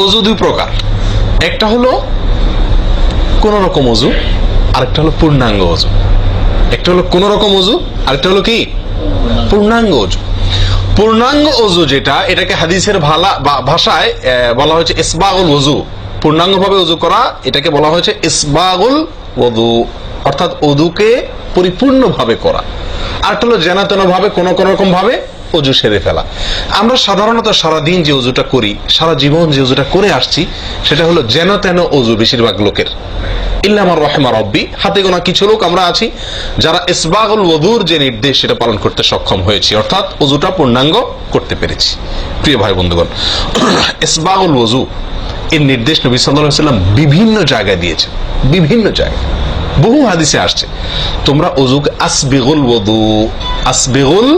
অজু দুই প্রকার, একটা হলো কোন রকম অজু, আরেকটা হলো পূর্ণাঙ্গ অজু। একটা হলো কোন রকম অজু, আরেকটা হলো কি পূর্ণাঙ্গ অজু। পূর্ণাঙ্গ অজু যেটা, এটাকে হাদিসের ভাষায় বলা হয়েছে ইসবাগুল ওযু। পূর্ণাঙ্গ ভাবে অজু করা এটাকে বলা হয়েছে ইসবাগুল ওযু, অর্থাৎ অজুকে পরিপূর্ণ ভাবে করা। আরেকটা হলো যেন ভাবে কোন রকম ভাবে অজু সেরে ফেলা। আমরা সাধারণত সারাদিন যে অজুটা করি, সারা জীবন যে অজুটা করে আসছি, সেটা হলো যেন তেন অজু বেশিরভাগ লোকের। ইল্লা মান রাহিমা রাব্বি, হাতে গোনা কিছু লোক আমরা আছি যারা ইসবাগুল ওযুর যে নির্দেশ সেটা পালন করতে সক্ষম হয়েছি, অর্থাৎ অজুটা পূর্ণাঙ্গ করতে পেরেছি। প্রিয় ভাই বন্ধুগণ, ইসবাগুল ওযু এর নির্দেশ নবী সাল্লাল্লাহু আলাইহি ওয়াসাল্লাম বিভিন্ন জায়গায় দিয়েছেন, বিভিন্ন জায়গায় বহু হাদিসে আসছে, তোমরা অজুকে আসবিগুল ওযু, আসবিগুল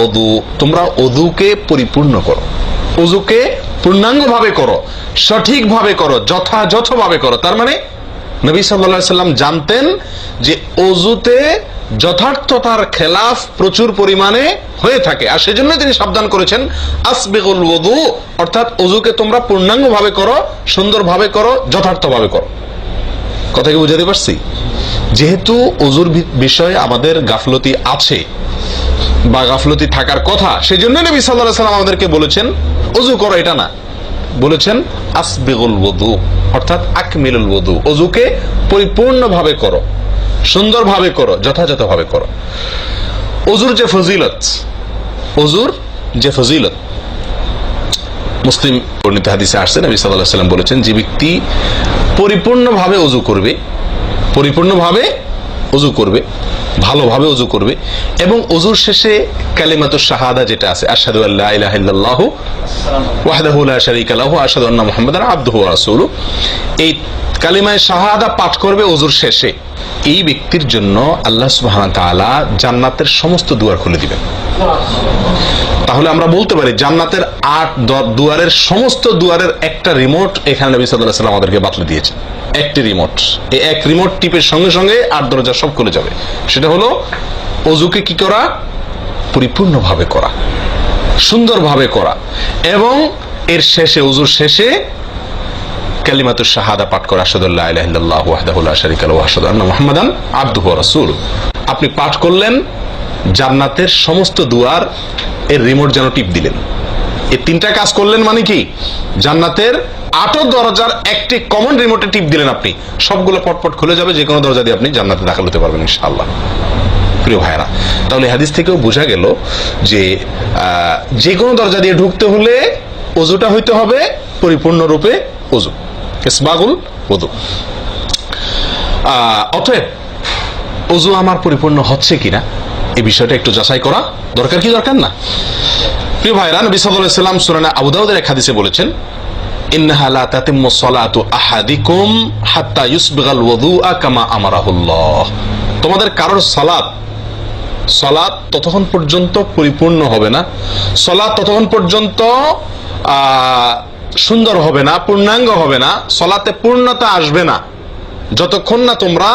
ওযু, তোমরা অজুকে পরিপূর্ণ করো, অজুকে পূর্ণাঙ্গ ভাবে করো, সঠিক ভাবে করো, যথাযথ ভাবে করো। তার মানে নবী সাল্লাল্লাহু আলাইহি ওয়াসাল্লাম জানতেন যে অজুতে যথার্থতার খেলাফ প্রচুর পরিমাণে হয়ে থাকে, আর সেজন্য তিনি সাবধান করেছেন আসবিগুল ওযু, অর্থাৎ অজুকে তোমরা পূর্ণাঙ্গ ভাবে করো, সুন্দর ভাবে করো, যথার্থ ভাবে করো। কথা কি বুঝাতে পারছি? যেহেতু অজুর বিষয়ে আমাদের গাফলতি আছে বা গাফলতি থাকার কথা, সেজন্য নবী সাল্লাল্লাহু আলাইহি ওয়াসাল্লাম আমাদেরকে বলেছেন অজু করো, এটা না, বলেছেন আসবিগুল ওযু, অর্থাৎ আকমিলুল ওযু, অজুকে পরিপূর্ণ ভাবে করো, সুন্দর ভাবে করো, যথাযথ ভাবে করো। অজুর যে ফজিলত, অজুর যে ফজিলত মুসলিম বর্ণিত হাদিসে আসছে, নবী সাল্লাল্লাহু আলাইহি ওয়াসাল্লাম বলেছেন যে ব্যক্তি পরিপূর্ণভাবে অজু করবে, পরিপূর্ণভাবে অজু করবে, ভালোভাবে অজু করবে, এবং অজুর শেষে কালিমাতুশ শাহাদা যেটা আছে, আশহাদু আল্লা ইলাহা ইল্লাল্লাহু ওয়াহদাহু লা শারীকা লাহু আশহাদু আন্না মুহাম্মাদান আবদুহু ওয়া রাসূলুহু, এই কালিমায়ে শাহাদা পাঠ করবে অজুর শেষে, এই ব্যক্তির জন্য আল্লাহ সুবহানাহু ওয়া তাআলা জান্নাতের সমস্ত দুয়ার খুলে দিবেন। তাহলে আমরা বলতে পারি জান্নাতের 8 দুয়ারের সমস্ত দুয়ারের একটা রিমোট এখানে নবী সাল্লাল্লাহু আলাইহি ওয়াসাল্লাম আমাদেরকে বাতলে দিয়েছেন। একটি রিমোট, এই এক রিমোট টিপের সঙ্গে সঙ্গে 8 দরজা সব খুলে যাবে। সেটা হলো অজুকে কি করা, পরিপূর্ণভাবে করা, সুন্দরভাবে করা, এবং এর শেষে, অজুর শেষে কালিমাতুশ শাহাদা পাঠ করা, আশহাদু আল্লা ইলাহা ইল্লাল্লাহু ওয়াহদাহু লা শারীকা লাহু ওয়া আশহাদু আন্না মুহাম্মাদান আবদুহু ওয়া রাসূলুহু। আপনি পাঠ করলেন, জান্নাতের সমস্ত দুয়ার এর রিমোট যেন টিপ দিলেন। এই তিনটা কাজ করলেন মানে কি, জান্নাতের 8 দরজার একটি কমন রিমোটে টিপ দিলেন, আপনি সবগুলো পটপট খুলে যাবে, যে কোনো দরজা দিয়ে আপনি জান্নাতে দাখিল হতে পারবেন ইনশাআল্লাহ। প্রিয় ভাইরা, তাহলে হাদিস থেকেও বোঝা গেল যে যে কোনো দরজা দিয়ে ঢুকতে হলে ওযুটা হইতে হবে পরিপূর্ণরূপে ওযু, ইসবাগুল ওযু। অতএব ওযু আমার পরিপূর্ণ হচ্ছে কিনা এই বিষয়টা একটু যাচাই করা দরকার, কি দরকার না? প্রিয় ভাইরা, নবী সাল্লাল্লাহু আলাইহি ওয়াসাল্লাম সূরা আবু দাউদের এক হাদিসে বলেছেন, ইন্নাহা লা তাতিম্মু সালাতু আহাদিকুম হাত্তা ইউসবিগাল ওযুআ কামা আমারাহুল্লাহ। তোমাদের কারোর সালাত ততক্ষণ পর্যন্ত পরিপূর্ণ হবে না, সালাত ততক্ষণ পর্যন্ত সুন্দর হবে না, পূর্ণাঙ্গ হবে না, সালাতে পূর্ণতা আসবে না, যতক্ষণ না তোমরা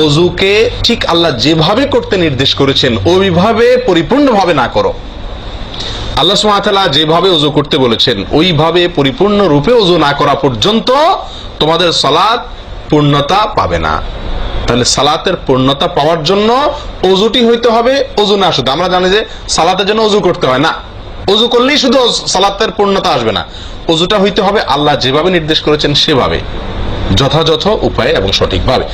অজুকে ঠিক আল্লাহ যেভাবে করতে নির্দেশ করেছেন ওইভাবে পরিপূর্ণভাবে না করো। আল্লাহ সুবহানাহু ওয়া তাআলা যেভাবে ওযু করতে বলেছেন ওইভাবে পরিপূর্ণ রূপে ওযু না করা পর্যন্ত তোমাদের সালাত পূর্ণতা পাবে না। তাহলে সালাতের পূর্ণতা পাওয়ার জন্য ওযুটি হইতে হবে, ওযু না শুধু। আমরা জানি যে সালাতের জন্য ওযু করতে হয় না, ওযু করলেই শুধু সালাতের পূর্ণতা আসবে না, ওযুটা হইতে হবে আল্লাহ যেভাবে নির্দেশ করেছেন সেভাবে, যথাযথ উপায়ে এবং সঠিকভাবে।